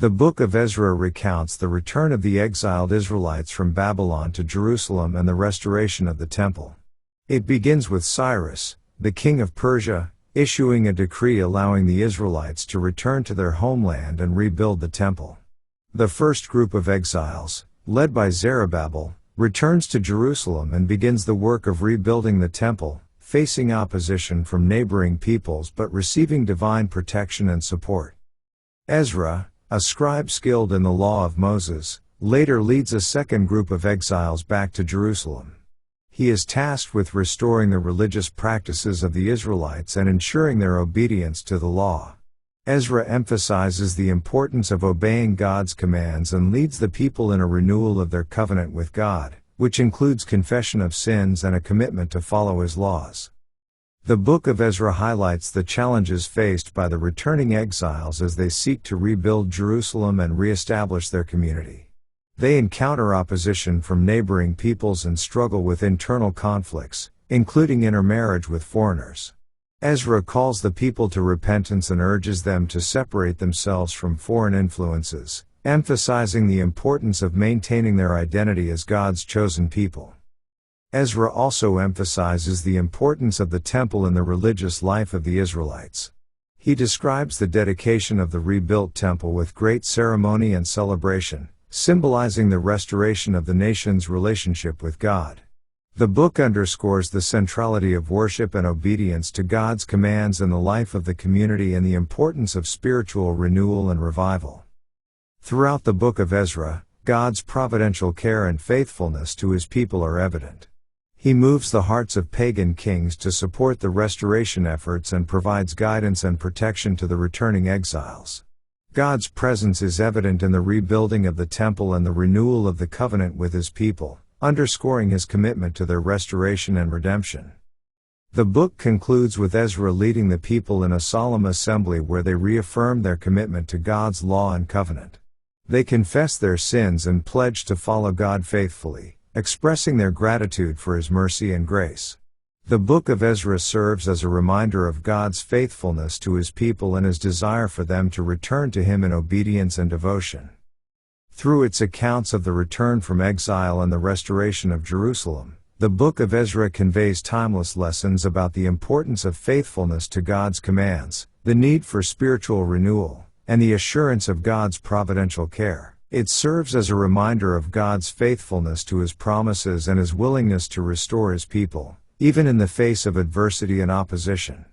The book of Ezra recounts the return of the exiled Israelites from Babylon to Jerusalem and the restoration of the temple. It begins with Cyrus, the king of Persia, issuing a decree allowing the Israelites to return to their homeland and rebuild the temple. The first group of exiles, led by Zerubbabel, returns to Jerusalem and begins the work of rebuilding the temple, facing opposition from neighboring peoples but receiving divine protection and support. Ezra, a scribe skilled in the law of Moses, later leads a second group of exiles back to Jerusalem. He is tasked with restoring the religious practices of the Israelites and ensuring their obedience to the law. Ezra emphasizes the importance of obeying God's commands and leads the people in a renewal of their covenant with God, which includes confession of sins and a commitment to follow His laws. The book of Ezra highlights the challenges faced by the returning exiles as they seek to rebuild Jerusalem and re-establish their community. They encounter opposition from neighboring peoples and struggle with internal conflicts, including intermarriage with foreigners. Ezra calls the people to repentance and urges them to separate themselves from foreign influences, emphasizing the importance of maintaining their identity as God's chosen people. Ezra also emphasizes the importance of the temple in the religious life of the Israelites. He describes the dedication of the rebuilt temple with great ceremony and celebration, symbolizing the restoration of the nation's relationship with God. The book underscores the centrality of worship and obedience to God's commands in the life of the community and the importance of spiritual renewal and revival. Throughout the book of Ezra, God's providential care and faithfulness to His people are evident. He moves the hearts of pagan kings to support the restoration efforts and provides guidance and protection to the returning exiles. God's presence is evident in the rebuilding of the temple and the renewal of the covenant with His people, underscoring His commitment to their restoration and redemption. The book concludes with Ezra leading the people in a solemn assembly where they reaffirm their commitment to God's law and covenant. They confess their sins and pledge to follow God faithfully, expressing their gratitude for His mercy and grace. The book of Ezra serves as a reminder of God's faithfulness to His people and His desire for them to return to Him in obedience and devotion. Through its accounts of the return from exile and the restoration of Jerusalem, the book of Ezra conveys timeless lessons about the importance of faithfulness to God's commands, the need for spiritual renewal, and the assurance of God's providential care. It serves as a reminder of God's faithfulness to His promises and His willingness to restore His people, even in the face of adversity and opposition.